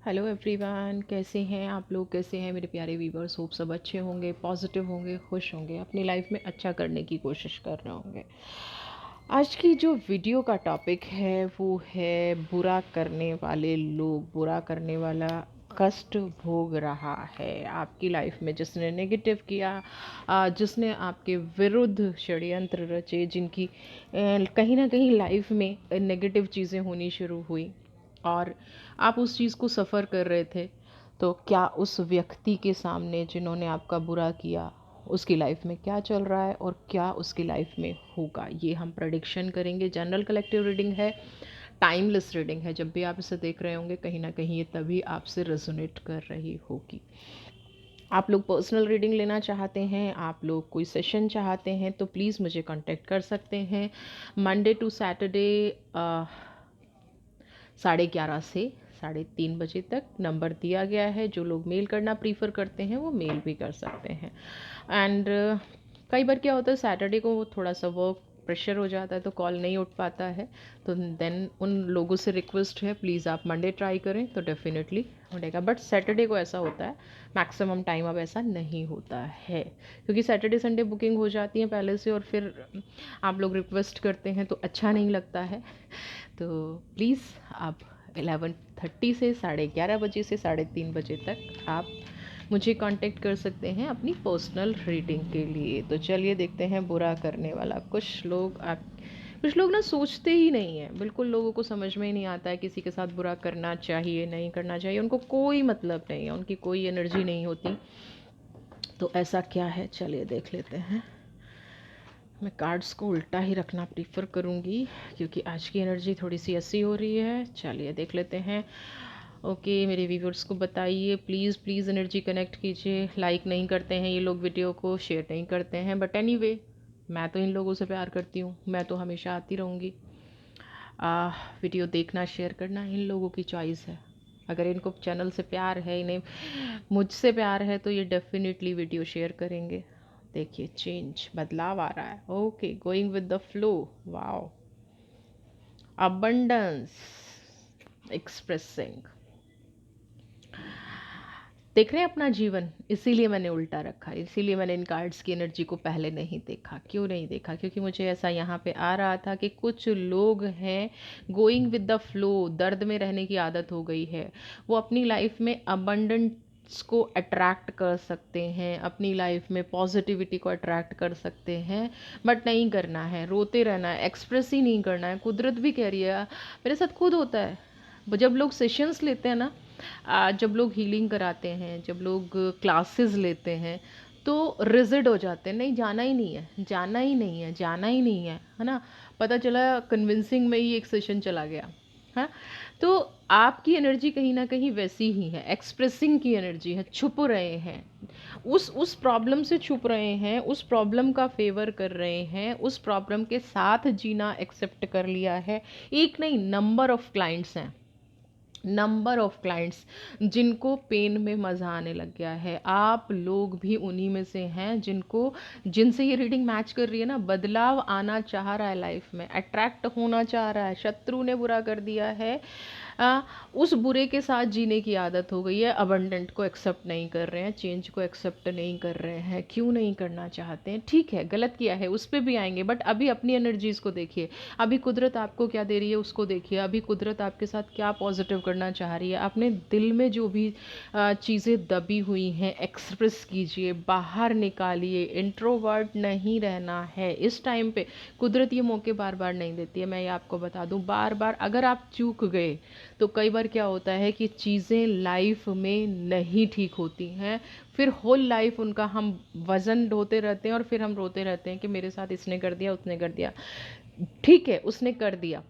Hello everyone, कैसे हैं आप लोग? कैसे हैं मेरे प्यारे व्यूवर्स? होप सब अच्छे होंगे, पॉजिटिव होंगे, खुश होंगे, अपनी लाइफ में अच्छा करने की कोशिश कर रहे होंगे। आज की जो वीडियो का टॉपिक है वो है बुरा करने वाले लोग, बुरा करने वाला कष्ट भोग रहा है आपकी लाइफ में, जिसने नेगेटिव किया, जिसने आपके विरुद्ध षड्यंत्र रचे, जिनकी कहीं ना कहीं लाइफ में नेगेटिव चीज़ें होनी शुरू हुई और आप उस चीज़ को सफ़र कर रहे थे। तो क्या उस व्यक्ति के सामने जिन्होंने आपका बुरा किया, उसकी लाइफ में क्या चल रहा है और क्या उसकी लाइफ में होगा, ये हम प्रेडिक्शन करेंगे। जनरल कलेक्टिव रीडिंग है, टाइमलेस रीडिंग है। जब भी आप इसे देख रहे होंगे कहीं ना कहीं ये तभी आपसे रेजोनेट कर रही होगी। आप लोग पर्सनल रीडिंग लेना चाहते हैं, आप लोग कोई सेशन चाहते हैं, तो प्लीज़ मुझे कांटेक्ट कर सकते हैं। मंडे टू सैटरडे 11:30 से 3:30 बजे तक नंबर दिया गया है। जो लोग मेल करना प्रीफर करते हैं वो मेल भी कर सकते हैं। एंड कई बार क्या होता है, सैटरडे को थोड़ा सा वर्क प्रेशर हो जाता है तो कॉल नहीं उठ पाता है, तो देन उन लोगों से रिक्वेस्ट है प्लीज़ आप मंडे ट्राई करें तो डेफिनेटली उठेगा। बट सैटरडे को ऐसा होता है, मैक्सिमम टाइम अब ऐसा नहीं होता है, क्योंकि सैटरडे संडे बुकिंग हो जाती है पहले से और फिर आप लोग रिक्वेस्ट करते हैं तो अच्छा नहीं लगता है। तो प्लीज़ आप 11:30 से 11:30 बजे से 3:30 बजे तक आप मुझे कांटेक्ट कर सकते हैं अपनी पर्सनल रीडिंग के लिए। तो चलिए देखते हैं बुरा करने वाला। कुछ लोग ना सोचते ही नहीं है, बिल्कुल लोगों को समझ में ही नहीं आता है किसी के साथ बुरा करना चाहिए नहीं करना चाहिए, उनको कोई मतलब नहीं है, उनकी कोई एनर्जी नहीं होती। तो ऐसा क्या है, चलिए देख लेते हैं। मैं कार्ड्स को उल्टा ही रखना प्रीफर करूँगी क्योंकि आज की एनर्जी थोड़ी सी ऐसी हो रही है। चलिए देख लेते हैं। ओके, मेरे व्यूवर्स को बताइए, प्लीज़ प्लीज़ एनर्जी कनेक्ट कीजिए। लाइक नहीं करते हैं ये लोग, वीडियो को शेयर नहीं करते हैं, बट एनीवे मैं तो इन लोगों से प्यार करती हूँ, मैं तो हमेशा आती रहूँगी। वीडियो देखना शेयर करना इन लोगों की चॉइस है। अगर इनको चैनल से प्यार है, इन्हें मुझसे प्यार है, तो ये डेफिनेटली वीडियो शेयर करेंगे। देखिए चेंज, बदलाव आ रहा है। Okay, going with the flow. Wow, abundance, expressing. देख रहे हैं अपना जीवन, इसीलिए मैंने उल्टा रखा, इसीलिए मैंने इन कार्ड्स की एनर्जी को पहले नहीं देखा। क्यों नहीं देखा? क्योंकि मुझे ऐसा यहाँ पे आ रहा था कि कुछ लोग हैं गोइंग विद द फ्लो, दर्द में रहने की आदत हो गई है। वो अपनी लाइफ में अबंडेंस को अट्रैक्ट कर सकते हैं, अपनी लाइफ में पॉजिटिविटी को अट्रैक्ट कर सकते हैं, बट नहीं करना है, रोते रहना है, एक्सप्रेस ही नहीं करना है। कुदरत भी कह रही है, मेरे साथ खुद होता है जब लोग सेशंस लेते हैं ना, जब लोग हीलिंग कराते हैं, जब लोग क्लासेस लेते हैं, तो रिजिड हो जाते हैं, नहीं जाना ही नहीं है, जाना ही नहीं है, जाना ही नहीं है ना। पता चला कन्विंसिंग में ही एक सेशन चला गया। हाँ, तो आपकी एनर्जी कहीं ना कहीं वैसी ही है, एक्सप्रेसिंग की एनर्जी है। छुप रहे हैं, उस प्रॉब्लम से छुप रहे हैं, उस प्रॉब्लम का फेवर कर रहे हैं, उस प्रॉब्लम के साथ जीना एक्सेप्ट कर लिया है। एक नहीं, नंबर ऑफ क्लाइंट्स हैं, नंबर ऑफ क्लाइंट्स जिनको पेन में मज़ा आने लग गया है। आप लोग भी उन्हीं में से हैं जिनसे ये रीडिंग मैच कर रही है ना। बदलाव आना चाह रहा है लाइफ में, अट्रैक्ट होना चाह रहा है, शत्रु ने बुरा कर दिया है, उस बुरे के साथ जीने की आदत हो गई है। अबंडेंट को एक्सेप्ट नहीं कर रहे हैं, चेंज को एक्सेप्ट नहीं कर रहे हैं। क्यों नहीं करना चाहते हैं? ठीक है, गलत किया है, उस पर भी आएंगे, बट अभी अपनी एनर्जीज को देखिए। अभी कुदरत आपको क्या दे रही है उसको देखिए। अभी कुदरत आपके साथ क्या पॉजिटिव करना चाह रही है। अपने दिल में जो भी चीज़ें दबी हुई हैं, एक्सप्रेस कीजिए, बाहर निकालिए। इंट्रोवर्ट नहीं रहना है इस टाइम पे। कुदरत ये मौके बार बार नहीं देती है, मैं ये आपको बता दूं। बार बार अगर आप चूक गए तो कई बार क्या होता है कि चीज़ें लाइफ में नहीं ठीक होती हैं, फिर होल लाइफ उनका हम वज़न ढोते रहते हैं और फिर हम रोते रहते हैं कि मेरे साथ इसने कर दिया, उसने कर दिया। ठीक है, उसने कर दिया,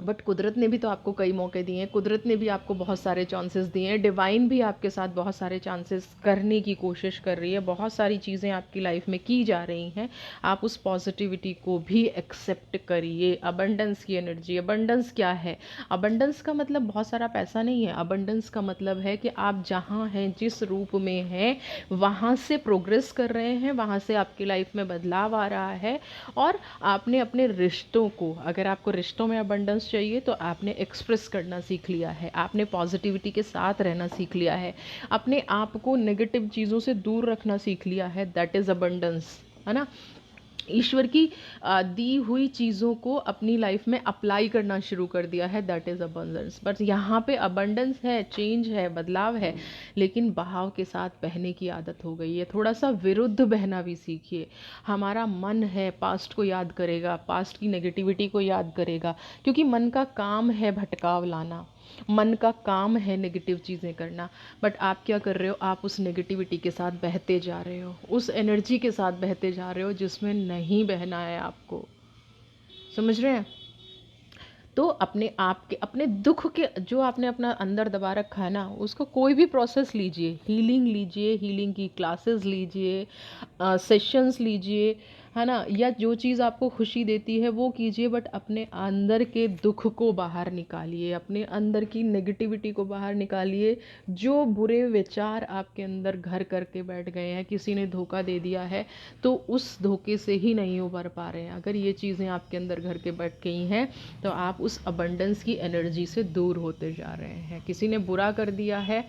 बट कुदरत ने भी तो आपको कई मौके दिए हैं, कुदरत ने भी आपको बहुत सारे चांसेस दिए हैं। डिवाइन भी आपके साथ बहुत सारे चांसेस करने की कोशिश कर रही है, बहुत सारी चीज़ें आपकी लाइफ में की जा रही हैं। आप उस पॉजिटिविटी को भी एक्सेप्ट करिए। अबंडेंस की एनर्जी, अबंडेंस क्या है? अबंडेंस का मतलब बहुत सारा पैसा नहीं है। अबंडेंस का मतलब है कि आप जहाँ हैं, जिस रूप में हैं, वहाँ से प्रोग्रेस कर रहे हैं, वहाँ से आपकी लाइफ में बदलाव आ रहा है। और आपने अपने रिश्तों को, अगर आपको रिश्तों में अबंडेंस सक्सेस चाहिए तो आपने एक्सप्रेस करना सीख लिया है, आपने पॉजिटिविटी के साथ रहना सीख लिया है, अपने आप को नेगेटिव चीज़ों से दूर रखना सीख लिया है, दैट इज़ अबंडेंस, है ना। ईश्वर की दी हुई चीज़ों को अपनी लाइफ में अप्लाई करना शुरू कर दिया है, दैट इज़ अबंडेंस। बट यहाँ पे अबंडेंस है, चेंज है, बदलाव है, लेकिन बहाव के साथ बहने की आदत हो गई है। थोड़ा सा विरुद्ध बहना भी सीखिए। हमारा मन है पास्ट को याद करेगा, पास्ट की नेगेटिविटी को याद करेगा, क्योंकि मन का काम है भटकाव लाना, मन का काम है नेगेटिव चीज़ें करना। बट आप क्या कर रहे हो, आप उस नेगेटिविटी के साथ बहते जा रहे हो, उस एनर्जी के साथ बहते जा रहे हो जिसमें नहीं बहना है आपको। समझ रहे हैं। तो अपने आप के, अपने दुख के जो आपने अपना अंदर दबा रखा है ना, उसको कोई भी प्रोसेस लीजिए, हीलिंग लीजिए, हीलिंग की क्लासेस लीजिए, सेशंस लीजिए, है ना, या जो चीज़ आपको खुशी देती है वो कीजिए, बट अपने अंदर के दुख को बाहर निकालिए, अपने अंदर की नेगेटिविटी को बाहर निकालिए। जो बुरे विचार आपके अंदर घर करके बैठ गए हैं, किसी ने धोखा दे दिया है, तो उस धोखे से ही नहीं उबर पा रहे हैं। अगर ये चीज़ें आपके अंदर घर के बैठ गई हैं तो आप उस अबंडेंस की एनर्जी से दूर होते जा रहे हैं। किसी ने बुरा कर दिया है,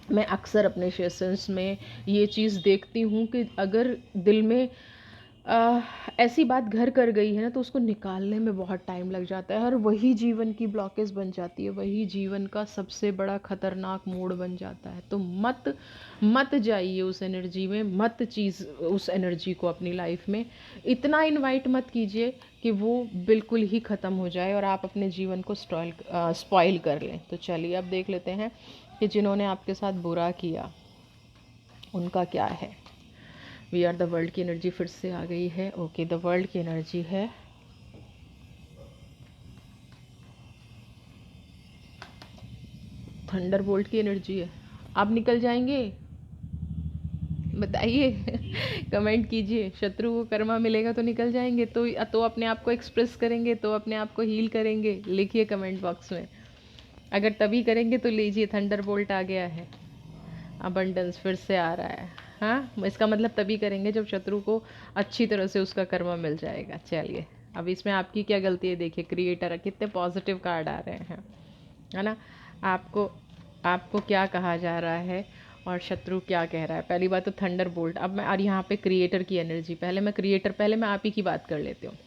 मैं अक्सर अपने सेशंस में ये चीज़ देखती हूँ कि अगर दिल में अ, ऐसी बात घर कर गई है ना, तो उसको निकालने में बहुत टाइम लग जाता है, और वही जीवन की ब्लॉकेज बन जाती है, वही जीवन का सबसे बड़ा खतरनाक मोड़ बन जाता है। तो मत मत जाइए उस एनर्जी में, मत चीज़ उस एनर्जी को अपनी लाइफ में इतना इनवाइट मत कीजिए कि वो बिल्कुल ही ख़त्म हो जाए और आप अपने जीवन को स्पॉइल कर लें। तो चलिए अब देख लेते हैं कि जिन्होंने आपके साथ बुरा किया उनका क्या है। वी आर द वर्ल्ड की एनर्जी फिर से आ गई है। ओके, द वर्ल्ड की एनर्जी है थंडर बोल्ट की एनर्जी है। आप निकल जाएंगे, बताइए। कमेंट कीजिए। शत्रु को कर्मा मिलेगा तो निकल जाएंगे, तो अपने आप को एक्सप्रेस करेंगे, तो अपने आप को हील करेंगे। लिखिए कमेंट बॉक्स में। अगर तभी करेंगे तो लीजिए, थंडर बोल्ट आ गया है, अबंडेंस फिर से आ रहा है। हाँ, इसका मतलब तभी करेंगे जब शत्रु को अच्छी तरह से उसका कर्मा मिल जाएगा। चलिए, अब इसमें आपकी क्या गलती है, देखिए क्रिएटर कितने पॉजिटिव कार्ड आ रहे हैं, है ना। आपको आपको क्या कहा जा रहा है और शत्रु क्या कह रहा है। पहली बात तो थंडर बोल्ट। अब मैं, और यहाँ पे क्रिएटर की एनर्जी, पहले मैं आप ही की बात कर लेती हूँ।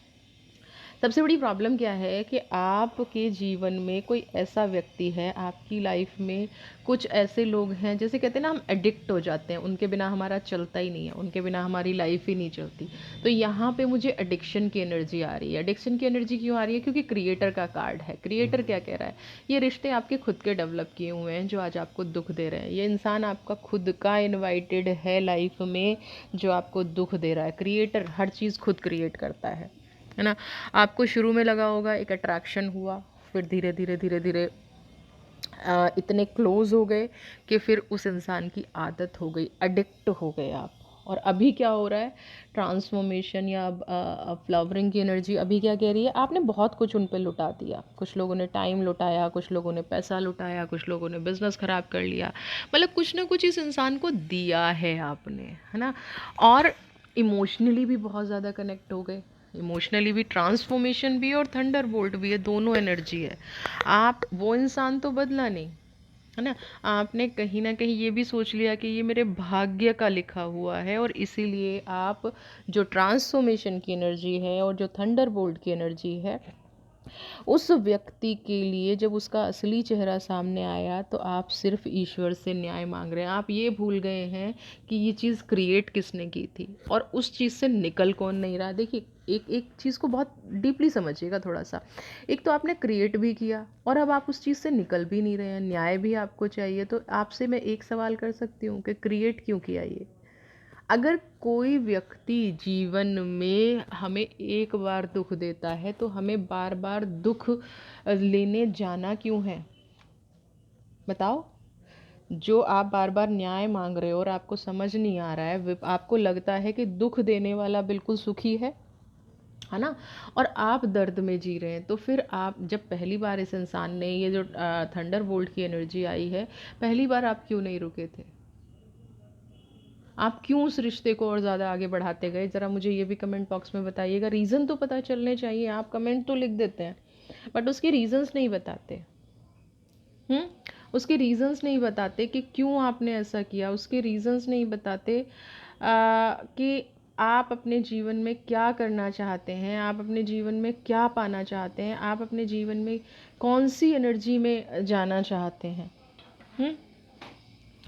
सबसे बड़ी प्रॉब्लम क्या है कि आपके जीवन में कोई ऐसा व्यक्ति है, आपकी लाइफ में कुछ ऐसे लोग हैं, जैसे कहते हैं ना, हम एडिक्ट हो जाते हैं, उनके बिना हमारा चलता ही नहीं है, उनके बिना हमारी लाइफ ही नहीं चलती। तो यहाँ पे मुझे एडिक्शन की एनर्जी आ रही है। एडिक्शन की एनर्जी क्यों आ रही है, क्योंकि क्रिएटर का कार्ड है। क्रिएटर क्या कह रहा है, ये रिश्ते आपके खुद के डेवलप किए हुए हैं जो आज आपको दुख दे रहे हैं। ये इंसान आपका खुद का इन्वाइटेड है लाइफ में जो आपको दुख दे रहा है। क्रिएटर हर चीज़ खुद क्रिएट करता है ना। आपको शुरू में लगा होगा एक अट्रैक्शन हुआ, फिर धीरे धीरे धीरे धीरे इतने क्लोज हो गए कि फिर उस इंसान की आदत हो गई, एडिक्ट हो गए आप। और अभी क्या हो रहा है, ट्रांसफॉर्मेशन या फ्लावरिंग की एनर्जी अभी क्या कह रही है, आपने बहुत कुछ उन पे लुटा दिया। कुछ लोगों ने टाइम लुटाया, कुछ लोगों ने पैसा लुटाया, कुछ लोगों ने बिजनेस ख़राब कर लिया, मतलब कुछ ना कुछ इस इंसान को दिया है आपने, है ना। और इमोशनली भी बहुत ज़्यादा कनेक्ट हो गए। इमोशनली भी ट्रांसफॉर्मेशन भी और थंडर बोल्ट भी है, दोनों एनर्जी है। आप, वो इंसान तो बदला नहीं, है ना। आपने कहीं ना कहीं ये भी सोच लिया कि ये मेरे भाग्य का लिखा हुआ है, और इसीलिए आप जो ट्रांसफॉर्मेशन की एनर्जी है और जो थंडर बोल्ट की एनर्जी है, उस व्यक्ति के लिए जब उसका असली चेहरा सामने आया तो आप सिर्फ ईश्वर से न्याय मांग रहे हैं। आप ये भूल गए हैं कि ये चीज़ क्रिएट किसने की थी और उस चीज़ से निकल कौन नहीं रहा। देखिए, एक एक चीज़ को बहुत डीपली समझिएगा थोड़ा सा। एक तो आपने क्रिएट भी किया और अब आप उस चीज़ से निकल भी नहीं रहे हैं, न्याय भी आपको चाहिए। तो आपसे मैं एक सवाल कर सकती हूँ कि क्रिएट क्यों किया ये। अगर कोई व्यक्ति जीवन में हमें एक बार दुख देता है तो हमें बार बार दुख लेने जाना क्यों है, बताओ। जो आप बार बार न्याय मांग रहे हो और आपको समझ नहीं आ रहा है, आपको लगता है कि दुख देने वाला बिल्कुल सुखी है ना, और आप दर्द में जी रहे हैं। तो फिर आप, जब पहली बार इस इंसान ने ये जो थंडर बोल्ट की एनर्जी आई है, पहली बार आप क्यों नहीं रुके थे, आप क्यों उस रिश्ते को और ज़्यादा आगे बढ़ाते गए। ज़रा मुझे ये भी कमेंट बॉक्स में बताइएगा। रीज़न तो पता चलने चाहिए। आप कमेंट तो लिख देते हैं, बट उसके रीजंस नहीं बताते। हम्म उसके रीजंस नहीं बताते कि क्यों आपने ऐसा किया, उसके रीजंस नहीं बताते कि आप अपने जीवन में क्या करना चाहते हैं, आप अपने जीवन में क्या पाना चाहते हैं, आप अपने जीवन में कौन सी एनर्जी में जाना चाहते हैं। हम्म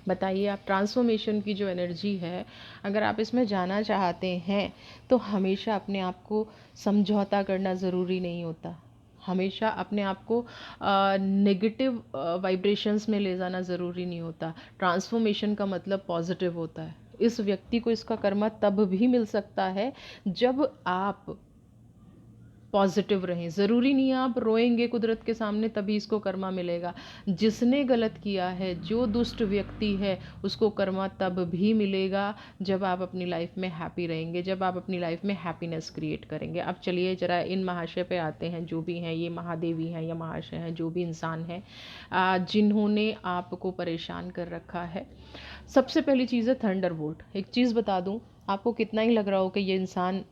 बताइए, आप ट्रांसफॉर्मेशन की जो एनर्जी है, अगर आप इसमें जाना चाहते हैं तो हमेशा अपने आप को समझौता करना ज़रूरी नहीं होता, हमेशा अपने आप को नेगेटिव वाइब्रेशंस में ले जाना ज़रूरी नहीं होता। ट्रांसफॉर्मेशन का मतलब पॉजिटिव होता है। इस व्यक्ति को इसका कर्मा तब भी मिल सकता है जब आप पॉजिटिव रहें। ज़रूरी नहीं है आप रोएंगे कुदरत के सामने तभी इसको कर्मा मिलेगा। जिसने गलत किया है, जो दुष्ट व्यक्ति है, उसको कर्मा तब भी मिलेगा जब आप अपनी लाइफ में हैप्पी रहेंगे, जब आप अपनी लाइफ में हैप्पीनेस क्रिएट करेंगे। अब चलिए ज़रा इन महाशय पे आते हैं, जो भी हैं ये महादेवी हैं या महाशय हैं, जो भी इंसान हैं जिन्होंने आपको परेशान कर रखा है। सबसे पहली चीज़ है थंडरबोल्ट। एक चीज़ बता दूँ, आपको कितना ही लग रहा हो कि ये इंसान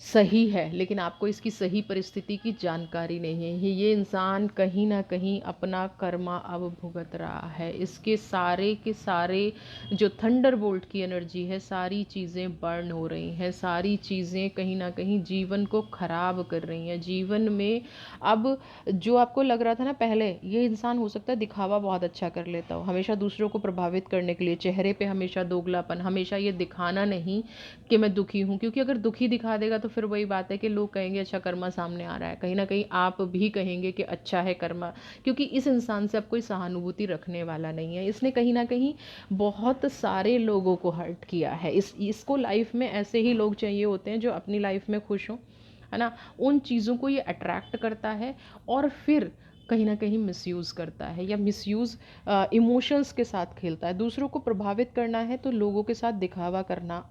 सही है, लेकिन आपको इसकी सही परिस्थिति की जानकारी नहीं है। ये इंसान कहीं ना कहीं अपना कर्मा अब भुगत रहा है। इसके सारे के सारे जो थंडरबोल्ट की एनर्जी है, सारी चीज़ें बर्न हो रही हैं, सारी चीज़ें कहीं ना कहीं जीवन को खराब कर रही हैं। जीवन में अब जो आपको लग रहा था ना पहले, ये इंसान हो सकता है दिखावा बहुत अच्छा कर लेता हो, हमेशा दूसरों को प्रभावित करने के लिए, चेहरे पे हमेशा दोगलापन, हमेशा ये दिखाना नहीं कि मैं दुखी हूँ, क्योंकि अगर दुखी दिखा देगा तो फिर वही बात है कि लोग कहेंगे अच्छा कर्मा सामने आ रहा है, कहीं ना कहीं आप भी कहेंगे कि अच्छा है कर्मा, क्योंकि इस इंसान से अब कोई सहानुभूति रखने वाला नहीं है। इसने कहीं ना कहीं बहुत सारे लोगों को हर्ट किया है। इसको लाइफ में ऐसे ही लोग चाहिए होते हैं जो अपनी लाइफ में खुश हों, है ना। उन चीज़ों को ये अट्रैक्ट करता है और फिर कहीं ना कहीं मिसयूज़ करता है, या मिसयूज़ इमोशंस के साथ खेलता है। दूसरों को प्रभावित करना है तो लोगों के साथ दिखावा करना,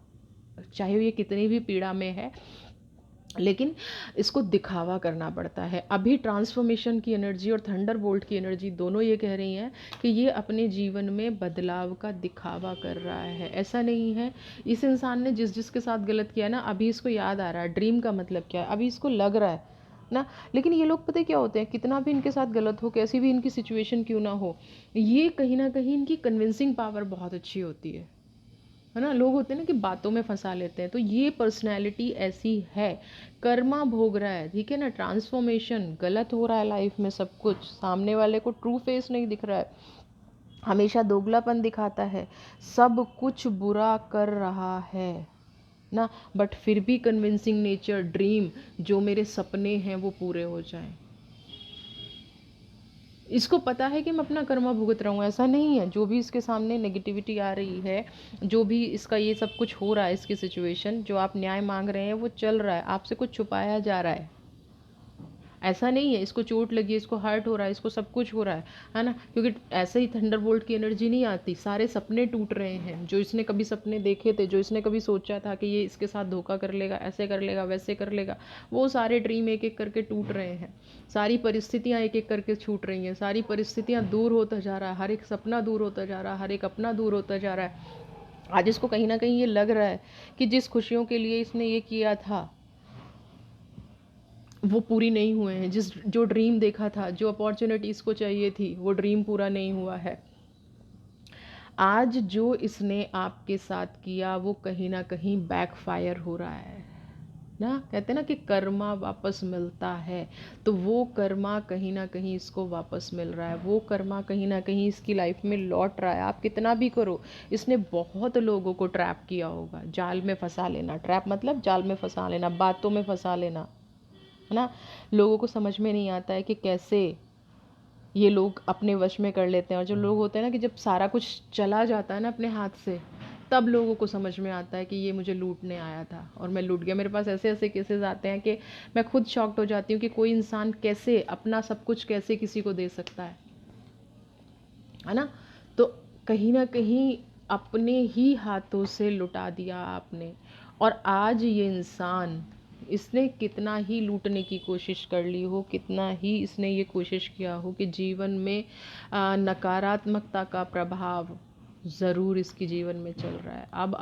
चाहे ये कितनी भी पीड़ा में है, लेकिन इसको दिखावा करना पड़ता है। अभी ट्रांसफॉर्मेशन की एनर्जी और थंडरबोल्ट की एनर्जी दोनों ये कह रही हैं कि ये अपने जीवन में बदलाव का दिखावा कर रहा है। ऐसा नहीं है, इस इंसान ने जिसके साथ गलत किया ना, अभी इसको याद आ रहा है ड्रीम का मतलब क्या है, अभी इसको लग रहा है ना। लेकिन ये लोग पता है क्या होते हैं, कितना भी इनके साथ गलत हो, कैसी भी इनकी सिचुएशन क्यों ना हो, ये कहीं ना कहीं इनकी कन्विंसिंग पावर बहुत अच्छी होती है ना। लोग होते हैं ना कि बातों में फंसा लेते हैं, तो ये पर्सनैलिटी ऐसी है। कर्मा भोग रहा है, ठीक है ना। ट्रांसफॉर्मेशन, गलत हो रहा है लाइफ में, सब कुछ सामने वाले को ट्रू फेस नहीं दिख रहा है, हमेशा दोगलापन दिखाता है, सब कुछ बुरा कर रहा है ना, बट फिर भी कन्विंसिंग नेचर, ड्रीम, जो मेरे सपने हैं वो पूरे हो जाएं। इसको पता है कि मैं अपना कर्मा भुगत रहा हूँ, ऐसा नहीं है। जो भी इसके सामने नेगेटिविटी आ रही है, जो भी इसका ये सब कुछ हो रहा है, इसकी सिचुएशन जो आप न्याय मांग रहे हैं वो चल रहा है, आपसे कुछ छुपाया जा रहा है। ऐसा नहीं है इसको चोट लगी है, इसको हर्ट हो रहा है, इसको सब कुछ हो रहा है ना, क्योंकि ऐसे ही थंडरबोल्ट की एनर्जी नहीं आती। सारे सपने टूट रहे हैं, जो इसने कभी सपने देखे थे, जो इसने कभी सोचा था कि ये इसके साथ धोखा कर लेगा, ऐसे कर लेगा, वैसे कर लेगा, वो सारे ड्रीम एक एक करके टूट रहे हैं। सारी परिस्थितियाँ एक एक करके छूट रही हैं, सारी परिस्थितियाँ दूर होता जा रहा है, हर एक सपना दूर होता जा रहा है, हर एक अपना दूर होता जा रहा है। आज इसको कहीं ना कहीं ये लग रहा है कि जिस खुशियों के लिए इसने ये किया था वो पूरी नहीं हुए हैं, जो ड्रीम देखा था, जो अपॉर्चुनिटी इसको चाहिए थी, वो ड्रीम पूरा नहीं हुआ है। आज जो इसने आपके साथ किया वो कहीं ना कहीं बैकफायर हो रहा है ना। कहते हैं ना कि कर्मा वापस मिलता है, तो वो कर्मा कहीं ना कहीं इसको वापस मिल रहा है, वो कर्मा कहीं ना कहीं इसकी लाइफ में लौट रहा है। आप कितना भी करो, इसने बहुत लोगों को ट्रैप किया होगा, जाल में फंसा लेना। ट्रैप मतलब जाल में फंसा लेना, बातों में फंसा लेना, है ना। लोगों को समझ में नहीं आता है कि कैसे ये लोग अपने वश में कर लेते हैं। और जो लोग होते हैं ना कि जब सारा कुछ चला जाता है ना अपने हाथ से, तब लोगों को समझ में आता है कि ये मुझे लूटने आया था और मैं लूट गया। मेरे पास ऐसे ऐसे केसेस आते हैं कि मैं खुद शॉक्ड हो जाती हूँ कि कोई इंसान कैसे अपना सब कुछ कैसे किसी को दे सकता है ना। तो कहीं ना कहीं अपने ही हाथों से लुटा दिया आपने। और आज ये इंसान, इसने कितना ही लूटने की कोशिश कर ली हो, कितना ही इसने ये कोशिश किया हो कि जीवन में नकारात्मकता का प्रभाव ज़रूर इसकी जीवन में चल रहा है। अब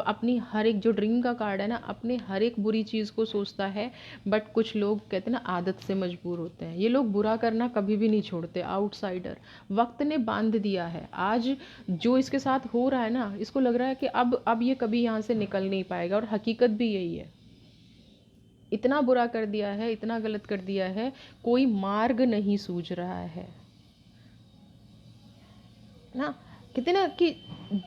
अपनी हर एक जो ड्रीम का कार्ड है ना, अपने हर एक बुरी चीज़ को सोचता है। बट कुछ लोग कहते हैं ना, आदत से मजबूर होते हैं। ये लोग बुरा करना कभी भी नहीं छोड़ते। आउटसाइडर, वक्त ने बांध दिया है। आज जो इसके साथ हो रहा है ना, इसको लग रहा है कि अब ये कभी यहाँ से निकल नहीं पाएगा, और हकीकत भी यही है। इतना बुरा कर दिया है, इतना गलत कर दिया है, कोई मार्ग नहीं सूझ रहा है ना। कहते ना कि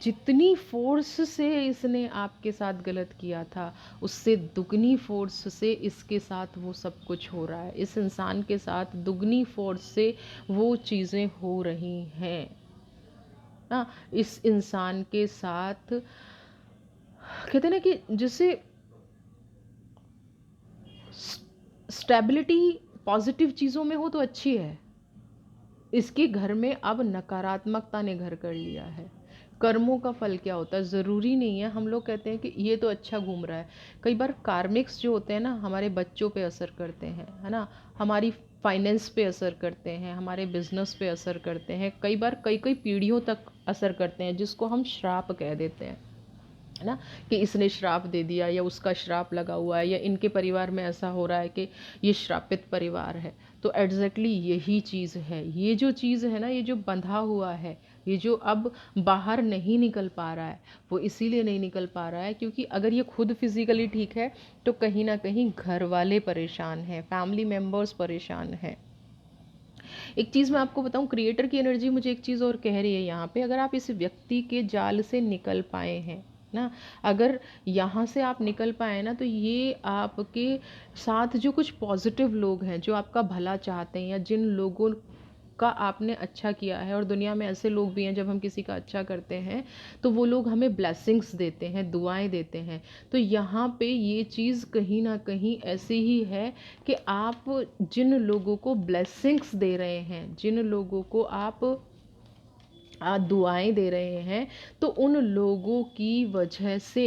जितनी फोर्स से इसने आपके साथ गलत किया था, उससे दुगनी फोर्स से इसके साथ वो सब कुछ हो रहा है। इस इंसान के साथ दुगनी फोर्स से वो चीज़ें हो रही हैं ना। इस इंसान के साथ कहते ना कि जैसे स्टेबिलिटी पॉजिटिव चीज़ों में हो तो अच्छी है, इसके घर में अब नकारात्मकता ने घर कर लिया है। कर्मों का फल क्या होता है, ज़रूरी नहीं है। हम लोग कहते हैं कि ये तो अच्छा घूम रहा है। कई बार कार्मिक्स जो होते हैं ना, हमारे बच्चों पे असर करते हैं, है ना। हमारी फाइनेंस पे असर करते हैं, हमारे बिजनेस पे असर करते हैं। कई बार कई कई पीढ़ियों तक असर करते हैं, जिसको हम श्राप कह देते हैं, है ना। कि इसने श्राप दे दिया, या उसका श्राप लगा हुआ है, या इनके परिवार में ऐसा हो रहा है कि ये श्रापित परिवार है। तो एग्जैक्टली यही चीज़ है। ये जो चीज़ है ना, ये जो बंधा हुआ है, ये जो अब बाहर नहीं निकल पा रहा है, वो इसीलिए नहीं निकल पा रहा है क्योंकि अगर ये खुद फिजिकली ठीक है तो कहीं ना कहीं घर वाले परेशान हैं, फैमिली मेम्बर्स परेशान हैं। एक चीज़ मैं आपको बताऊं, क्रिएटर की एनर्जी मुझे एक चीज़ और कह रही है यहाँ पे। अगर आप इस व्यक्ति के जाल से निकल पाए हैं ना, अगर यहाँ से आप निकल पाए ना, तो ये आपके साथ जो कुछ पॉजिटिव लोग हैं, जो आपका भला चाहते हैं, या जिन लोगों का आपने अच्छा किया है, और दुनिया में ऐसे लोग भी हैं, जब हम किसी का अच्छा करते हैं तो वो लोग हमें ब्लेसिंग्स देते हैं, दुआएं देते हैं। तो यहाँ पे ये चीज़ कहीं ना कहीं ऐसी ही है कि आप जिन लोगों को ब्लेसिंग्स दे रहे हैं, जिन लोगों को आप दुआएं दे रहे हैं, तो उन लोगों की वजह से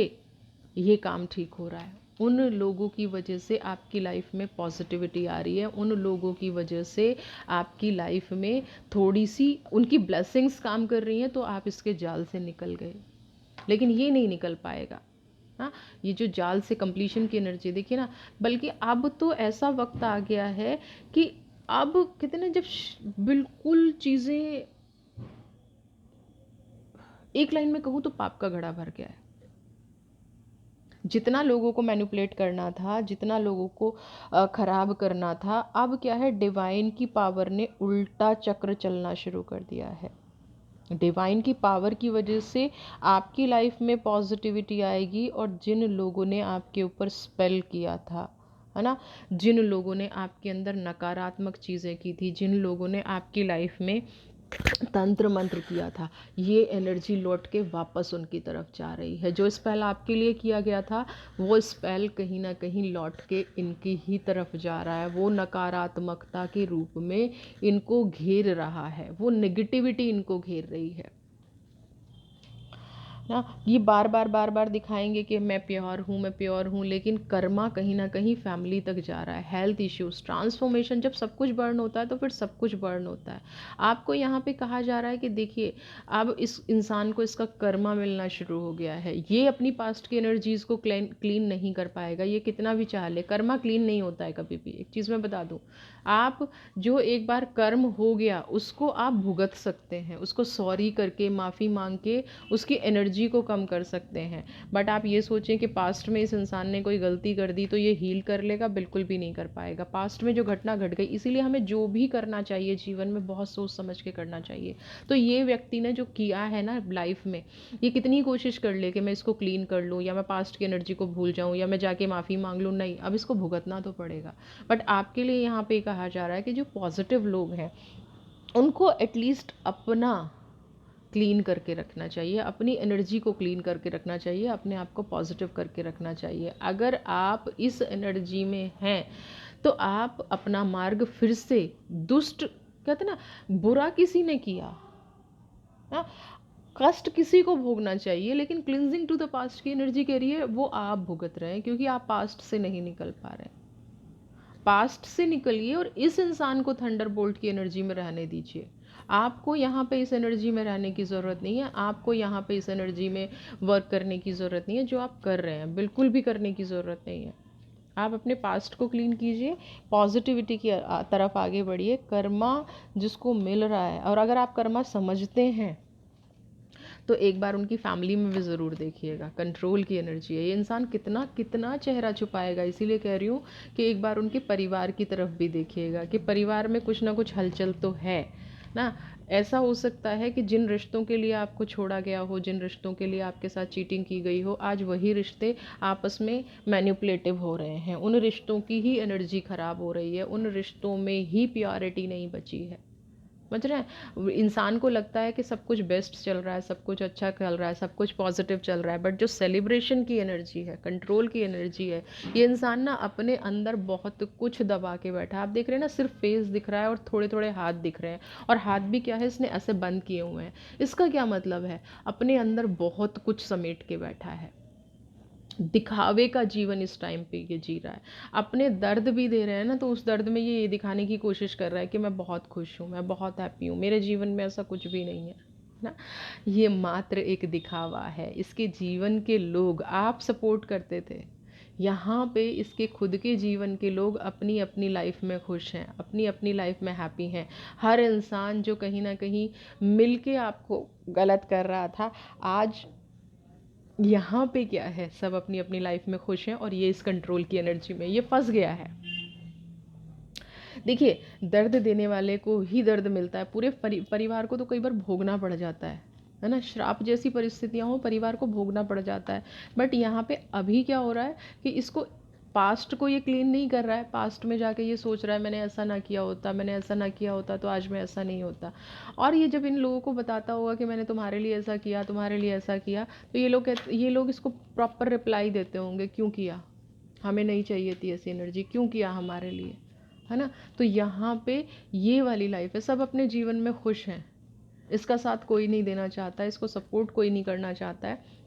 ये काम ठीक हो रहा है। उन लोगों की वजह से आपकी लाइफ में पॉजिटिविटी आ रही है। उन लोगों की वजह से आपकी लाइफ में थोड़ी सी उनकी ब्लेसिंग्स काम कर रही हैं, तो आप इसके जाल से निकल गए। लेकिन ये नहीं निकल पाएगा। हाँ, ये जो जाल से कंप्लीशन की एनर्जी देखिए ना। बल्कि अब तो ऐसा वक्त आ गया है कि अब कहते ना, जब बिल्कुल चीज़ें एक लाइन में कहूँ तो पाप का घड़ा भर गया है। जितना लोगों को मैनिपुलेट करना था, जितना लोगों को खराब करना था, अब क्या है, डिवाइन की पावर ने उल्टा चक्र चलना शुरू कर दिया है। डिवाइन की पावर की वजह से आपकी लाइफ में पॉजिटिविटी आएगी, और जिन लोगों ने आपके ऊपर स्पेल किया था, है ना, जिन लोगों ने आपके अंदर नकारात्मक चीज़ें की थी, जिन लोगों ने आपकी लाइफ में तंत्र मंत्र किया था, ये एनर्जी लौट के वापस उनकी तरफ जा रही है। जो स्पेल आपके लिए किया गया था, वो स्पेल कहीं ना कहीं लौट के इनकी ही तरफ जा रहा है। वो नकारात्मकता के रूप में इनको घेर रहा है, वो नेगेटिविटी इनको घेर रही है ना। ये बार बार दिखाएंगे कि मैं प्योर हूँ, मैं प्योर हूँ, लेकिन कर्मा कहीं ना कहीं फैमिली तक जा रहा है। हेल्थ इश्यूज, ट्रांसफॉर्मेशन, जब सब कुछ बर्न होता है तो फिर सब कुछ बर्न होता है। आपको यहाँ पे कहा जा रहा है कि देखिए, अब इस इंसान को इसका कर्मा मिलना शुरू हो गया है। ये अपनी पास्ट की एनर्जीज को क्लीन नहीं कर पाएगा, ये कितना भी चाह ले। कर्मा क्लीन नहीं होता है कभी भी। एक चीज़ मैं बता दूँ, आप जो एक बार कर्म हो गया उसको आप भुगत सकते हैं, उसको सॉरी करके, माफ़ी मांग के उसकी एनर्जी को कम कर सकते हैं। बट आप ये सोचें कि पास्ट में इस इंसान ने कोई गलती कर दी तो ये हील कर लेगा, बिल्कुल भी नहीं कर पाएगा। पास्ट में जो घटना घट गई, इसीलिए हमें जो भी करना चाहिए जीवन में बहुत सोच समझ के करना चाहिए। तो ये व्यक्ति ने जो किया है ना लाइफ में, ये कितनी कोशिश कर ले कि मैं इसको क्लीन कर लूँ, या मैं पास्ट की एनर्जी को भूल जाऊँ, या मैं जाके माफ़ी मांग लूँ, नहीं, अब इसको भुगतना तो पड़ेगा। बट आपके लिए यहाँ पे कहा जा रहा है कि जो पॉजिटिव लोग हैं उनको एटलीस्ट अपना क्लीन करके रखना चाहिए, अपनी एनर्जी को क्लीन करके रखना चाहिए, अपने आप को पॉजिटिव करके रखना चाहिए। अगर आप इस एनर्जी में हैं तो आप अपना मार्ग फिर से, दुष्ट कहते ना, बुरा किसी ने किया ना, कष्ट किसी को भोगना चाहिए, लेकिन क्लिनजिंग टू द पास्ट की एनर्जी कह रही है वो आप भुगत रहे हैं, क्योंकि आप पास्ट से नहीं निकल पा रहे हैं। पास्ट से निकलिए और इस इंसान को थंडरबोल्ट की एनर्जी में रहने दीजिए। आपको यहाँ पे इस एनर्जी में रहने की ज़रूरत नहीं है, आपको यहाँ पे इस एनर्जी में वर्क करने की ज़रूरत नहीं है। जो आप कर रहे हैं बिल्कुल भी करने की ज़रूरत नहीं है। आप अपने पास्ट को क्लीन कीजिए, पॉजिटिविटी की तरफ आगे बढ़िए। कर्मा जिसको मिल रहा है, और अगर आप कर्मा समझते हैं तो एक बार उनकी फैमिली में भी ज़रूर देखिएगा। कंट्रोल की एनर्जी है, ये इंसान कितना कितना चेहरा छुपाएगा। इसीलिए कह रही हूँ कि एक बार उनके परिवार की तरफ भी देखिएगा कि परिवार में कुछ ना कुछ हलचल तो है ना। ऐसा हो सकता है कि जिन रिश्तों के लिए आपको छोड़ा गया हो, जिन रिश्तों के लिए आपके साथ चीटिंग की गई हो, आज वही रिश्ते आपस में मैनिपुलेटिव हो रहे हैं। उन रिश्तों की ही एनर्जी ख़राब हो रही है, उन रिश्तों में ही प्योरिटी नहीं बची है। समझ रहे हैं? इंसान को लगता है कि सब कुछ बेस्ट चल रहा है, सब कुछ अच्छा चल रहा है, सब कुछ पॉजिटिव चल रहा है, बट जो सेलिब्रेशन की एनर्जी है, कंट्रोल की एनर्जी है, ये इंसान ना अपने अंदर बहुत कुछ दबा के बैठा है। आप देख रहे हैं ना, सिर्फ फेस दिख रहा है और थोड़े थोड़े हाथ दिख रहे हैं, और हाथ भी क्या है, इसने ऐसे बंद किए हुए हैं। इसका क्या मतलब है? अपने अंदर बहुत कुछ समेट के बैठा है। दिखावे का जीवन इस टाइम पे ये जी रहा है। अपने दर्द भी दे रहे हैं ना, तो उस दर्द में ये दिखाने की कोशिश कर रहा है कि मैं बहुत खुश हूँ, मैं बहुत हैप्पी हूँ, मेरे जीवन में ऐसा कुछ भी नहीं है ना। ये मात्र एक दिखावा है। इसके जीवन के लोग आप सपोर्ट करते थे, यहाँ पे इसके खुद के जीवन के लोग अपनी अपनी लाइफ में खुश हैं, अपनी अपनी लाइफ में हैप्पी हैं। हर इंसान जो कहीं ना कहीं मिल के आपको गलत कर रहा था, आज यहाँ पे क्या है, सब अपनी अपनी लाइफ में खुश हैं, और ये इस कंट्रोल की एनर्जी में ये फंस गया है। देखिए, दर्द देने वाले को ही दर्द मिलता है, पूरे परिवार को तो कई बार भोगना पड़ जाता है ना। श्राप जैसी परिस्थितियाँ हो, परिवार को भोगना पड़ जाता है। बट यहाँ पे अभी क्या हो रहा है कि इसको पास्ट को ये क्लीन नहीं कर रहा है। पास्ट में जाके ये सोच रहा है मैंने ऐसा ना किया होता, मैंने ऐसा ना किया होता तो आज मैं ऐसा नहीं होता। और ये जब इन लोगों को बताता होगा कि मैंने तुम्हारे लिए ऐसा किया, तुम्हारे लिए ऐसा किया, तो ये लोग इसको प्रॉपर रिप्लाई देते होंगे, क्यों किया, हमें नहीं चाहिए थी ऐसी एनर्जी, क्यों किया हमारे लिए, है ना। तो यहाँ पे ये वाली लाइफ है, सब अपने जीवन में खुश हैं, इसका साथ कोई नहीं देना चाहता है, इसको सपोर्ट कोई नहीं करना चाहता है।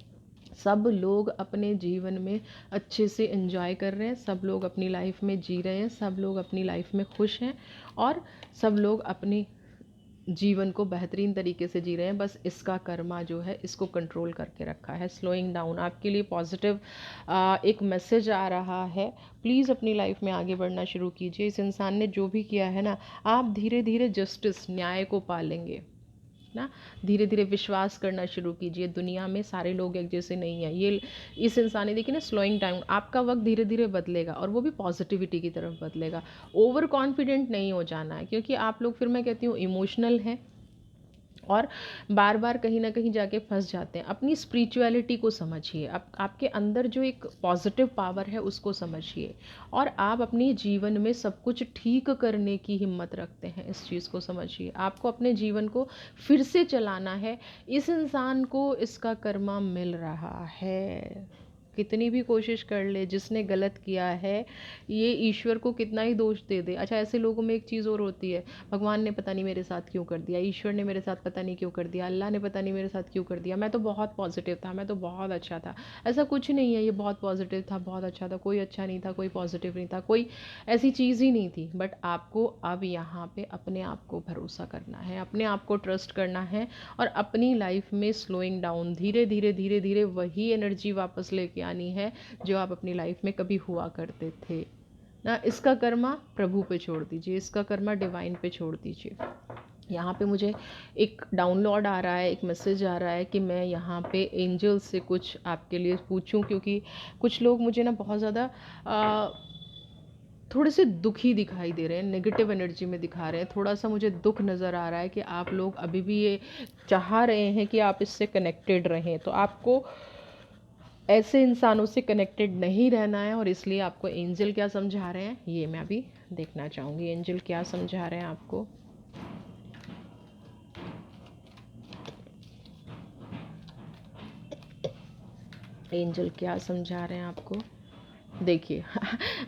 सब लोग अपने जीवन में अच्छे से एंजॉय कर रहे हैं, सब लोग अपनी लाइफ में जी रहे हैं, सब लोग अपनी लाइफ में खुश हैं, और सब लोग अपनी जीवन को बेहतरीन तरीके से जी रहे हैं। बस इसका कर्मा जो है इसको कंट्रोल करके रखा है। स्लोइंग डाउन आपके लिए पॉजिटिव एक मैसेज आ रहा है। प्लीज़ अपनी लाइफ में आगे बढ़ना शुरू कीजिए। इस इंसान ने जो भी किया है ना, आप धीरे धीरे जस्टिस, न्याय को पालेंगे ना। धीरे धीरे विश्वास करना शुरू कीजिए, दुनिया में सारे लोग एक जैसे नहीं हैं। ये इस इंसान ने देखिए ना, स्लोइंग डाउन, आपका वक्त धीरे धीरे बदलेगा, और वो भी पॉजिटिविटी की तरफ बदलेगा। ओवर कॉन्फिडेंट नहीं हो जाना है, क्योंकि आप लोग, फिर मैं कहती हूँ, इमोशनल हैं और बार बार कहीं ना कहीं जाके फंस जाते हैं। अपनी स्पिरिचुअलिटी को समझिए, आपके अंदर जो एक पॉजिटिव पावर है उसको समझिए, और आप अपने जीवन में सब कुछ ठीक करने की हिम्मत रखते हैं, इस चीज़ को समझिए। आपको अपने जीवन को फिर से चलाना है। इस इंसान को इसका कर्मा मिल रहा है, कितनी भी कोशिश कर ले, जिसने गलत किया है, ये ईश्वर को कितना ही दोष दे दे। अच्छा, ऐसे लोगों में एक चीज़ और होती है, भगवान ने पता नहीं मेरे साथ क्यों कर दिया, ईश्वर ने मेरे साथ पता नहीं क्यों कर दिया, अल्लाह ने पता नहीं मेरे साथ क्यों कर दिया, मैं तो बहुत पॉजिटिव था, मैं तो बहुत अच्छा था। ऐसा कुछ नहीं है, ये बहुत पॉजिटिव था, बहुत अच्छा था, कोई अच्छा नहीं था, कोई पॉजिटिव नहीं था, कोई ऐसी चीज़ ही नहीं थी। बट आपको अब यहाँ पे अपने आप को भरोसा करना है, अपने आप को ट्रस्ट करना है, और अपनी लाइफ में स्लोइंग डाउन, धीरे धीरे धीरे धीरे वही एनर्जी वापस लेके आनी है जो आप अपनी लाइफ में कभी हुआ करते थे ना। इसका कर्मा प्रभु पे छोड़ दीजिए, इसका कर्मा डिवाइन पे छोड़ दीजिए। यहाँ पे मुझे एक डाउनलोड आ रहा है, एक मैसेज आ रहा है कि मैं यहाँ पे एंजल से कुछ आपके लिए पूछूं, क्योंकि कुछ लोग मुझे ना बहुत ज़्यादा थोड़े से दुखी दिखाई दे रहे हैं, नेगेटिव एनर्जी में दिखा रहे हैं। थोड़ा सा मुझे दुख नज़र आ रहा है कि आप लोग अभी भी ये चाह रहे हैं कि आप इससे कनेक्टेड रहें, तो आपको ऐसे इंसानों से कनेक्टेड नहीं रहना है। और इसलिए आपको एंजल क्या समझा रहे हैं ये मैं अभी देखना चाहूँगी। एंजल क्या समझा रहे हैं आपको? एंजल क्या समझा रहे हैं आपको? देखिए,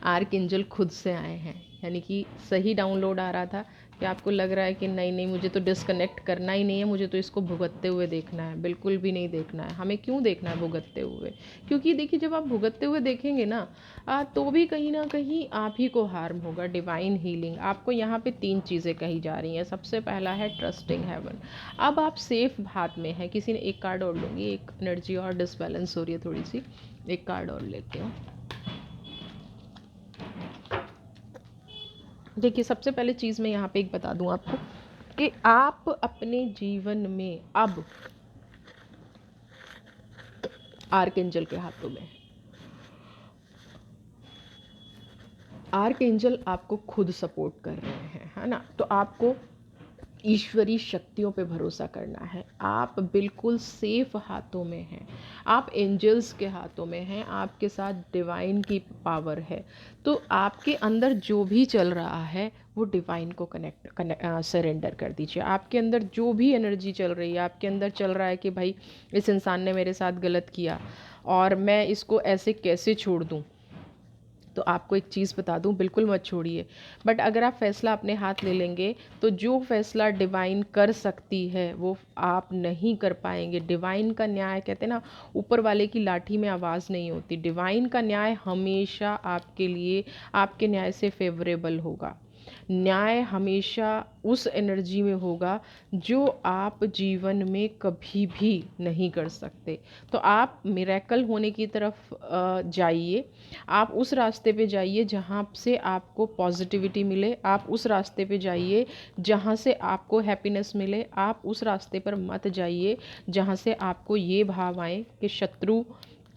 आर्क एंजल खुद से आए हैं, यानी कि सही डाउनलोड आ रहा था कि आपको लग रहा है कि नहीं नहीं मुझे तो डिस्कनेक्ट करना ही नहीं है, मुझे तो इसको भुगतते हुए देखना है, बिल्कुल भी नहीं देखना है। हमें क्यों देखना है भुगतते हुए? क्योंकि देखिए जब आप भुगतते हुए देखेंगे ना तो भी कहीं ना कहीं आप ही को हार्म होगा। डिवाइन हीलिंग आपको यहाँ पे 3 चीज़ें कही जा रही हैं। सबसे पहला है ट्रस्टिंग हेवन। अब आप सेफ हाथ में है। किसी ने एक कार्ड और लूँगी, एक एनर्जी और डिसबैलेंस हो रही है थोड़ी सी, एक कार्ड और लेते हो। देखिए सबसे पहले चीज़ मैं यहाँ पे एक बता दूँ आपको कि आप अपने जीवन में अब आर्कएंजल के हाथों में। आर्कएंजल आपको खुद सपोर्ट कर रहे हैं, है ना। तो आपको ईश्वरीय शक्तियों पे भरोसा करना है। आप बिल्कुल सेफ हाथों में हैं, आप एंजल्स के हाथों में हैं, आपके साथ डिवाइन की पावर है। तो आपके अंदर जो भी चल रहा है वो डिवाइन को सरेंडर कर दीजिए। आपके अंदर जो भी एनर्जी चल रही है, आपके अंदर चल रहा है कि भाई इस इंसान ने मेरे साथ गलत किया और मैं इसको ऐसे कैसे छोड़ दूँ, तो आपको एक चीज़ बता दूं, बिल्कुल मत छोड़िए। बट अगर आप फैसला अपने हाथ ले लेंगे तो जो फैसला डिवाइन कर सकती है वो आप नहीं कर पाएंगे। डिवाइन का न्याय कहते हैं ना, ऊपर वाले की लाठी में आवाज़ नहीं होती। डिवाइन का न्याय हमेशा आपके लिए, आपके न्याय से फेवरेबल होगा। न्याय हमेशा उस एनर्जी में होगा जो आप जीवन में कभी भी नहीं कर सकते। तो आप मिरेकल होने की तरफ जाइए। आप उस रास्ते पे जाइए जहाँ से आपको पॉजिटिविटी मिले। आप उस रास्ते पे जाइए जहाँ से आपको हैप्पीनेस मिले। आप उस रास्ते पर मत जाइए जहाँ से आपको ये भाव आए कि शत्रु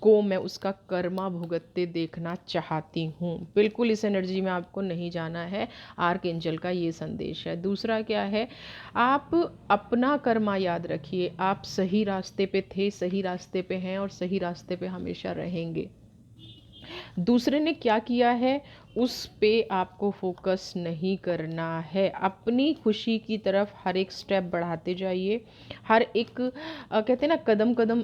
को मैं उसका कर्मा भुगतते देखना चाहती हूँ। बिल्कुल इस एनर्जी में आपको नहीं जाना है। आर्क एंजल का ये संदेश है। दूसरा क्या है, आप अपना कर्मा याद रखिए। आप सही रास्ते पे थे, सही रास्ते पे हैं और सही रास्ते पे हमेशा रहेंगे। दूसरे ने क्या किया है उस पे आपको फोकस नहीं करना है। अपनी खुशी की तरफ हर एक स्टेप बढ़ाते जाइए। हर एक कहते हैं ना, कदम कदम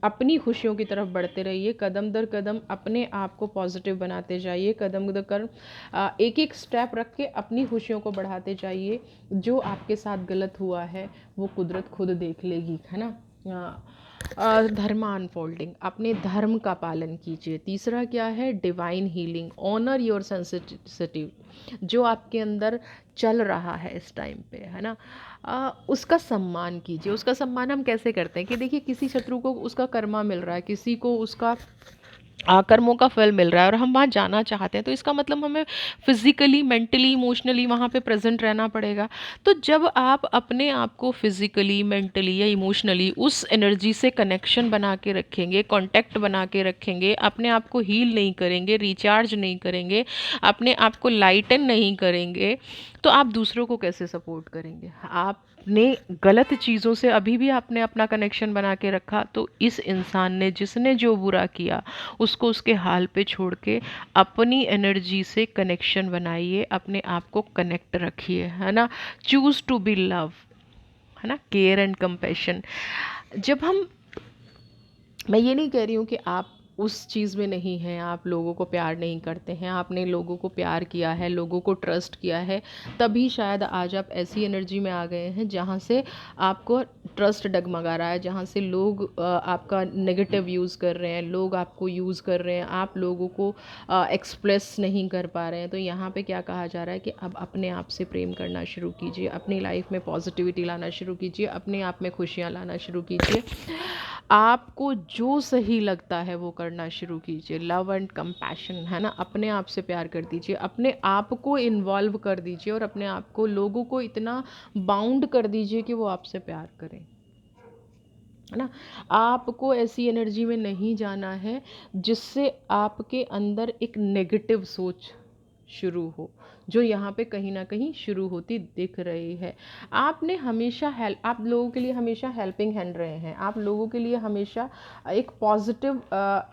अपनी खुशियों की तरफ बढ़ते रहिए। कदम दर कदम अपने आप को पॉजिटिव बनाते जाइए। कदम दर कदम एक एक स्टेप रख के अपनी खुशियों को बढ़ाते जाइए। जो आपके साथ गलत हुआ है वो कुदरत खुद देख लेगी, है ना। धर्मा अनफोल्डिंग, अपने धर्म का पालन कीजिए। तीसरा क्या है, divine healing. Honour your sensitive, जो आपके अंदर चल रहा है इस टाइम पे, है ना, उसका सम्मान कीजिए। उसका सम्मान हम कैसे करते हैं कि देखिए किसी शत्रु को उसका कर्मा मिल रहा है, किसी को उसका कर्मों का फल मिल रहा है और हम वहाँ जाना चाहते हैं, तो इसका मतलब हमें फिज़िकली, मेंटली, इमोशनली वहाँ पे प्रेजेंट रहना पड़ेगा। तो जब आप अपने आप को फिज़िकली, मेंटली या इमोशनली उस एनर्जी से कनेक्शन बना के रखेंगे, कांटेक्ट बना के रखेंगे, अपने आप को हील नहीं करेंगे, रिचार्ज नहीं करेंगे, अपने आप को लाइटन नहीं करेंगे, तो आप दूसरों को कैसे सपोर्ट करेंगे? आपने गलत चीज़ों से अभी भी आपने अपना कनेक्शन बना के रखा, तो इस इंसान ने जिसने जो बुरा किया उसको उसके हाल पे छोड़ के अपनी एनर्जी से कनेक्शन बनाइए, अपने आप को कनेक्ट रखिए, है ना। चूज़ टू बी लव, है ना, केयर एंड कंपैशन। जब हम, मैं ये नहीं कह रही हूँ कि आप उस चीज़ में नहीं हैं, आप लोगों को प्यार नहीं करते हैं। आपने लोगों को प्यार किया है, लोगों को ट्रस्ट किया है, तभी शायद आज आप ऐसी एनर्जी में आ गए हैं जहाँ से आपको ट्रस्ट डगमगा रहा है, जहाँ से लोग आपका नेगेटिव यूज़ कर रहे हैं, लोग आपको यूज़ कर रहे हैं, आप लोगों को एक्सप्रेस नहीं कर पा रहे हैं। तो यहाँ पे क्या कहा जा रहा है कि अब अपने आप से प्रेम करना शुरू कीजिए, अपनी लाइफ में पॉजिटिविटी लाना शुरू कीजिए, अपने आप में खुशियाँ लाना शुरू कीजिए। आपको जो सही लगता है वो करना शुरू कीजिए। लव एंड कंपैशन, है ना, अपने आप से प्यार कर दीजिए, अपने आप को इन्वॉल्व कर दीजिए और अपने आप को, लोगों को इतना बाउंड कर दीजिए कि वो आपसे प्यार करें, है ना। आपको ऐसी एनर्जी में नहीं जाना है जिससे आपके अंदर एक नेगेटिव सोच शुरू हो, जो यहाँ पे कहीं ना कहीं शुरू होती दिख रही है। आपने हमेशा हेल्प, आप लोगों के लिए हमेशा हेल्पिंग हैंड रहे हैं, आप लोगों के लिए हमेशा एक पॉजिटिव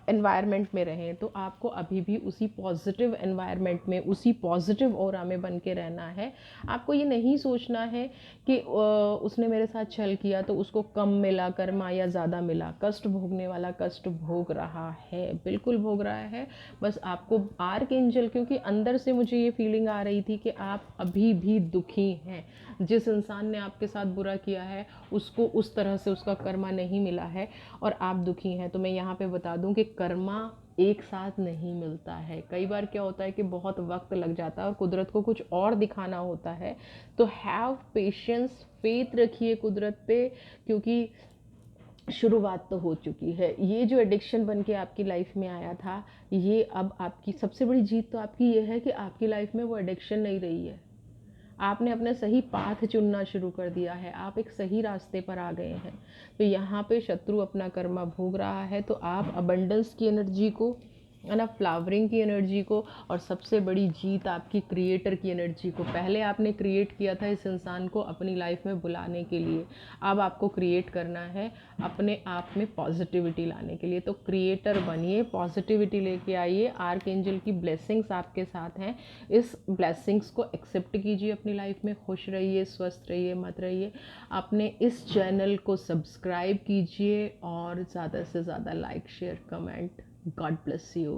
एनवायरनमेंट में रहे हैं। तो आपको अभी भी उसी पॉजिटिव एनवायरनमेंट में, उसी पॉजिटिव ऑरा में बन के रहना है। आपको ये नहीं सोचना है कि उसने मेरे साथ छल किया तो उसको कम मिला कर्मा या ज़्यादा मिला। कष्ट भोगने वाला कष्ट भोग रहा है, बिल्कुल भोग रहा है। बस आपको आर्क एंजल, क्योंकि अंदर से मुझे ये फीलिंग आ आ रही थी कि आप अभी भी दुखी हैं। जिस इंसान ने आपके साथ बुरा किया है उसको उस तरह से उसका कर्मा नहीं मिला है और आप दुखी हैं। तो मैं यहाँ पे बता दूँ कि कर्मा एक साथ नहीं मिलता है। कई बार क्या होता है कि बहुत वक्त लग जाता है और कुदरत को कुछ और दिखाना होता है। तो हैव पेशेंस, फेथ रखिए कुदरत पे, क्योंकि शुरुआत तो हो चुकी है। ये जो एडिक्शन बन के आपकी लाइफ में आया था, ये अब आपकी सबसे बड़ी जीत तो आपकी ये है कि आपकी लाइफ में वो एडिक्शन नहीं रही है। आपने अपना सही पाथ चुनना शुरू कर दिया है, आप एक सही रास्ते पर आ गए हैं। तो यहाँ पे शत्रु अपना कर्मा भोग रहा है, तो आप अबंडेंस की एनर्जी को, है ना, फ्लावरिंग की एनर्जी को, और सबसे बड़ी जीत आपकी क्रिएटर की एनर्जी को। पहले आपने क्रिएट किया था इस इंसान को अपनी लाइफ में बुलाने के लिए, अब आपको क्रिएट करना है अपने आप में पॉजिटिविटी लाने के लिए। तो क्रिएटर बनिए, पॉजिटिविटी लेके आइए, आर्क एंजल की ब्लेसिंग्स आपके साथ हैं। इस ब्लेसिंग्स को एक्सेप्ट कीजिए अपनी लाइफ में। खुश रहिए, स्वस्थ रहिए, मत रहिए। अपने इस चैनल को सब्सक्राइब कीजिए और ज़्यादा से ज़्यादा like, share, comment. God bless you.